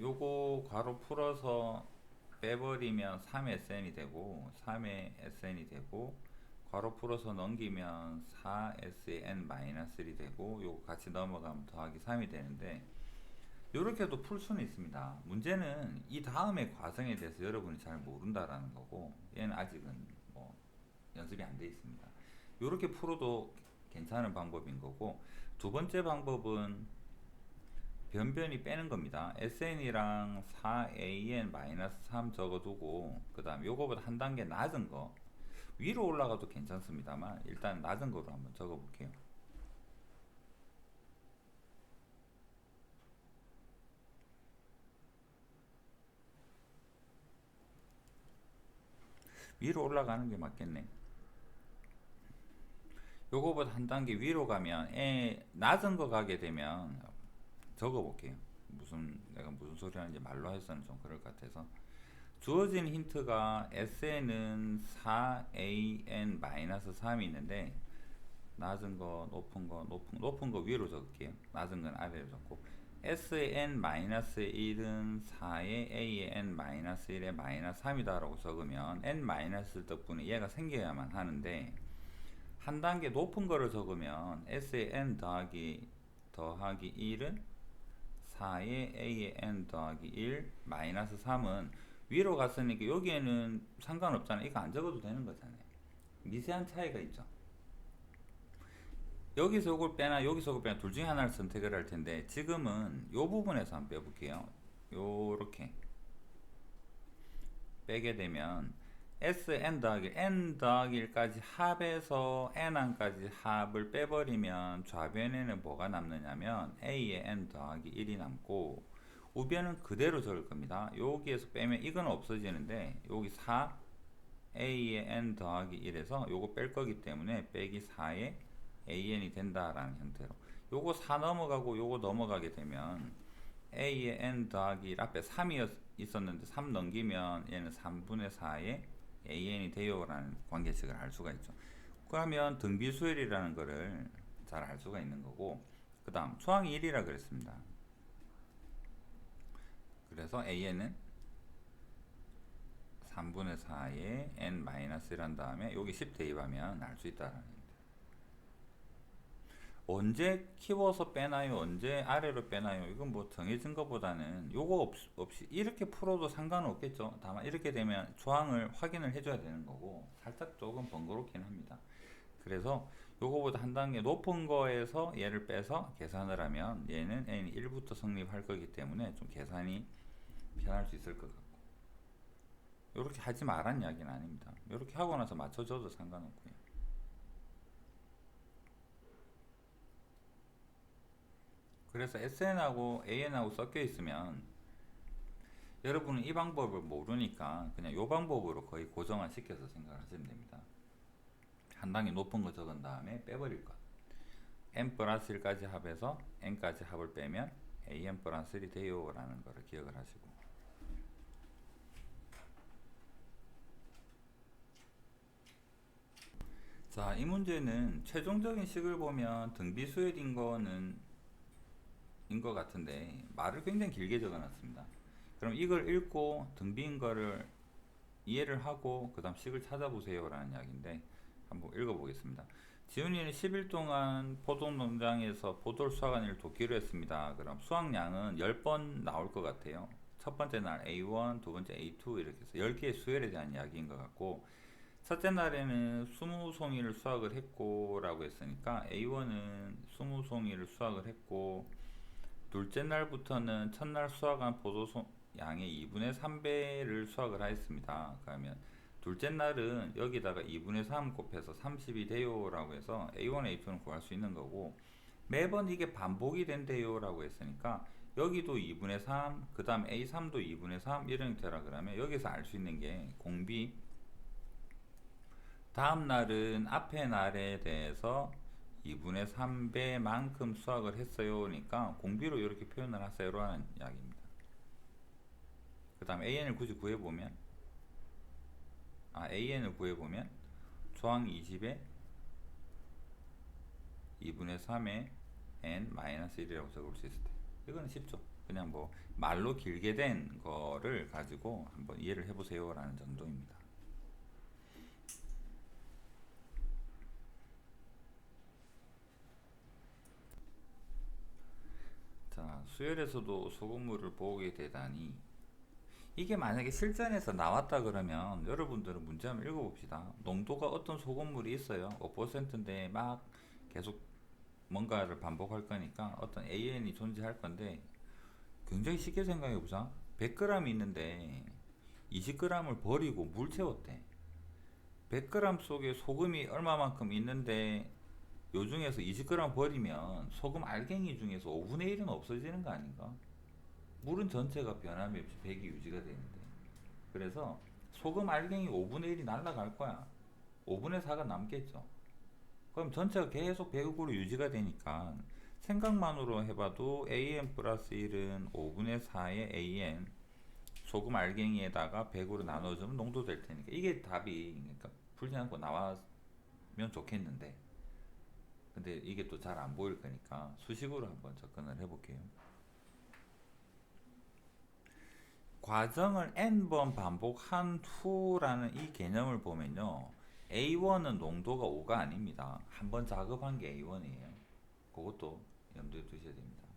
요거 괄호 풀어서 빼버리면 3SN이 되고 3의 SN이 되고 괄호 풀어서 넘기면 4SN-1이 되고 요거 같이 넘어가면 더하기 3이 되는데 요렇게도 풀 수는 있습니다. 문제는 이 다음의 과정에 대해서 여러분이 잘 모른다라는 거고 얘는 아직은 뭐 연습이 안 돼 있습니다. 요렇게 풀어도 괜찮은 방법인 거고 두 번째 방법은 변변히 빼는 겁니다. SN이랑 4AN-3 적어두고 그 다음 요거보다 한 단계 낮은 거 위로 올라가도 괜찮습니다만 일단 낮은 거로 한번 적어 볼게요. 위로 올라가는 게 맞겠네. 요거보다 한 단계 위로 가면 낮은 거 가게 되면 적어 볼게요. 내가 무슨 소리 하는지 말로 해서는 좀 그럴 것 같아서 주어진 힌트가 SN은 4AN-3이 있는데 낮은 거, 높은 거 위로 적을게요. 낮은 건 아래로 적고 SN-1은 4의 A의 N-1의 마이너스 3이다 라고 적으면 N- 덕분에 얘가 생겨야만 하는데 한 단계 높은 거를 적으면 S의 N 더하기 1은 4의 A의 N 더하기 1 마이너스 3은 위로 갔으니까 여기에는 상관없잖아요. 이거 안 적어도 되는 거잖아요. 미세한 차이가 있죠. 여기서 이걸 빼나 여기서 이걸 빼나 둘 중에 하나를 선택을 할 텐데 지금은 이 부분에서 한번 빼볼게요. 요렇게 빼게 되면 Sn 더하기 n 더하기 1까지 합해서 n1까지 합을 빼버리면 좌변에는 뭐가 남느냐면 a의 n 더하기 1이 남고 우변은 그대로 적을 겁니다. 여기에서 빼면 이건 없어지는데 여기 4 a의 n 더하기 1에서 요거 뺄 거기 때문에 빼기 4의 an이 된다라는 형태로 요거 4 넘어가고 요거 넘어가게 되면 a의 n 더하기 1 앞에 3이 있었는데 3 넘기면 얘는 3분의 4의 an이 돼요라는 관계식을 알 수가 있죠. 그러면 등비수열이라는 거를 잘 알 수가 있는 거고 그 다음 수항이 1이라 그랬습니다. 그래서 an은 3분의 4의 n-1란 다음에 여기 10 대입하면 알 수 있다라는 겁니다. 언제 키워서 빼나요? 언제 아래로 빼나요? 이건 뭐 정해진 것보다는 요거 없이 이렇게 풀어도 상관은 없겠죠. 다만 이렇게 되면 조항을 확인을 해줘야 되는 거고 살짝 조금 번거롭긴 합니다. 그래서 요거보다 한 단계 높은 거에서 얘를 빼서 계산을 하면 얘는 n이 1부터 성립할 거기 때문에 좀 계산이 편할 수 있을 것 같고 요렇게 하지 말란 이야기는 아닙니다. 요렇게 하고 나서 맞춰줘도 상관없고요. 그래서 SN하고 AN하고 섞여 있으면 여러분은 이 방법을 모르니까 그냥 이 방법으로 거의 고정화 시켜서 생각하시면 됩니다. 한 단계 높은 거 적은 다음에 빼버릴 것. n 플러스 1까지 합해서 n까지 합을 빼면 an 플러스 1이 돼요 라는 거를 기억을 하시고 자, 이 문제는 최종적인 식을 보면 등비수열인 거는 인 것 같은데 말을 굉장히 길게 적어놨습니다. 그럼 이걸 읽고 등비인 거를 이해를 하고 그 다음 식을 찾아보세요 라는 이야기인데 한번 읽어보겠습니다. 지훈이는 10일 동안 포도농장에서 포도를 수확하는 일을 돕기로 했습니다. 그럼 수확량은 10번 나올 것 같아요. 첫 번째 날 A1, 두 번째 A2 이렇게 해서 10개의 수열에 대한 이야기인 것 같고 첫째 날에는 20송이를 수확을 했고 라고 했으니까 A1은 20송이를 수확을 했고 둘째 날부터는 첫날 수확한 포도 양의 2분의 3배를 수확을 하였습니다. 그러면 둘째 날은 여기다가 2분의 3 곱해서 30이 돼요 라고 해서 A1, A2는 구할 수 있는 거고 매번 이게 반복이 된대요 라고 했으니까 여기도 2분의 3, 그 다음 A3도 2분의 3 이런 형태라 그러면 여기서 알 수 있는 게 공비 다음 날은 앞의 날에 대해서 2분의 3배만큼 수확을 했어요. 그러니까 공비로 이렇게 표현을 하세요라는 이야기입니다. 그 다음 AN을 굳이 구해보면 AN을 구해보면 조항 20에 2분의 3의 n-1이라고 적을 수 있을 때 이거는 쉽죠. 그냥 뭐 말로 길게 된 거를 가지고 한번 이해를 해보세요 라는 정도입니다. 자, 수열에서도 소금물을 보게 되다니 이게 만약에 실전에서 나왔다 그러면 여러분들은 문제 한번 읽어봅시다. 농도가 어떤 소금물이 있어요. 5%인데 막 계속 뭔가를 반복할 거니까 어떤 AN이 존재할 건데 굉장히 쉽게 생각해 보자. 100g 있는데 20g을 버리고 물 채웠대. 100g 속에 소금이 얼마만큼 있는데 요 중에서 20g 버리면 소금 알갱이 중에서 5분의 1은 없어지는 거 아닌가? 물은 전체가 변함이 없이 100이 유지가 되는데. 그래서 소금 알갱이 5분의 1이 날아갈 거야. 5분의 4가 남겠죠. 그럼 전체가 계속 100으로 유지가 되니까 생각만으로 해봐도 AN 플러스 1은 5분의 4의 AN 소금 알갱이에다가 100으로 나눠주면 농도 될 테니까 이게 답이 그러니까 풀지 않고 나왔으면 좋겠는데 근데 이게 또 잘 안 보일 거니까 수식으로 한번 접근을 해볼게요. 과정을 n번 반복한 후라는 이 개념을 보면요. A1은 농도가 5가 아닙니다. 한번 작업한 게 A1이에요. 그것도 염두에 두셔야 됩니다.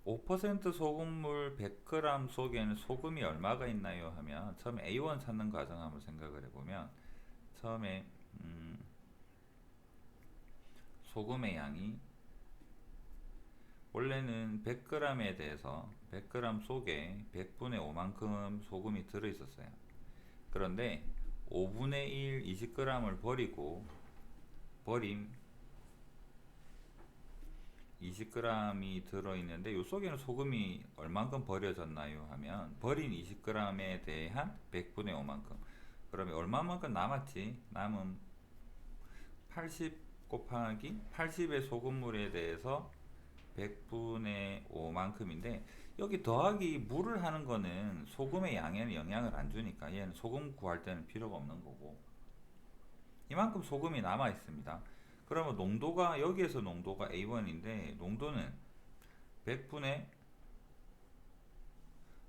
5% 소금물 100g 속에는 소금이 얼마가 있나요? 하면 처음에 A1 찾는 과정 한번 생각을 해보면 처음에 소금의 양이 원래는 100g에 대해서 100g 속에 100분의 5만큼 소금이 들어있었어요. 그런데 5분의 1 20g을 버리고 버림 20g이 들어있는데 이 속에는 소금이 얼만큼 버려졌나요? 하면 버린 20g에 대한 100분의 5만큼 그러면 얼마만큼 남았지? 남은 80 곱하기 80의 소금물에 대해서 100분의 5만큼인데 여기 더하기 물을 하는 거는 소금의 양에는 영향을 안 주니까 얘는 소금 구할 때는 필요가 없는 거고 이만큼 소금이 남아 있습니다. 그러면 농도가 여기에서 농도가 A1인데 농도는 100분의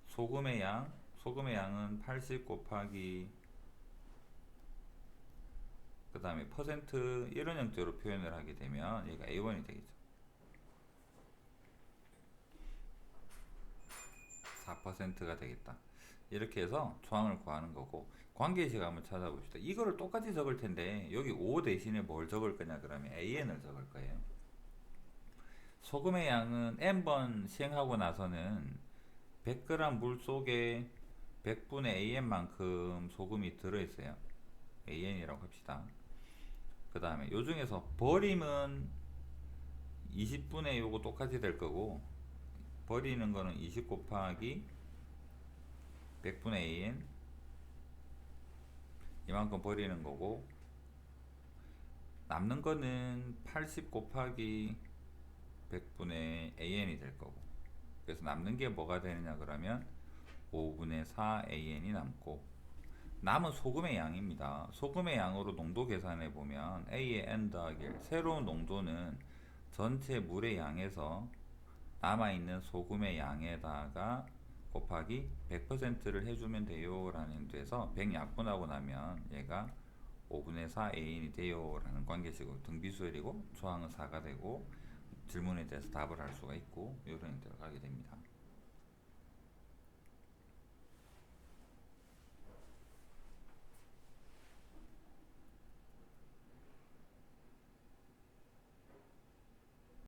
소금의 양은 80 곱하기 그 다음에 퍼센트 이런 형태로 표현을 하게 되면 얘가 A1이 되겠죠. 4%가 되겠다. 이렇게 해서 조항을 구하는 거고 관계식 한번 찾아봅시다. 이거를 똑같이 적을 텐데 여기 5 대신에 뭘 적을 거냐 그러면 AN을 적을 거예요. 소금의 양은 n번 시행하고 나서는 100g 물 속에 100분의 AN만큼 소금이 들어있어요. AN이라고 합시다. 그 다음에 요 중에서 버림은 20분의 요거 똑같이 될 거고 버리는 거는 20 곱하기 100분의 AN 이만큼 버리는 거고 남는 거는 80 곱하기 100분의 AN이 될 거고 그래서 남는 게 뭐가 되느냐 그러면 5분의 4 AN이 남고 남은 소금의 양입니다. 소금의 양으로 농도 계산해 보면 A의 N 더하기 1 새로운 농도는 전체 물의 양에서 남아있는 소금의 양에다가 곱하기 100%를 해주면 돼요 라는 데서 100 약분하고 나면 얘가 5분의 4 AN이 돼요 라는 관계식으로 등비수열이고 조항은 4가 되고 질문에 대해서 답을 할 수가 있고 이런 형태로 가게 됩니다.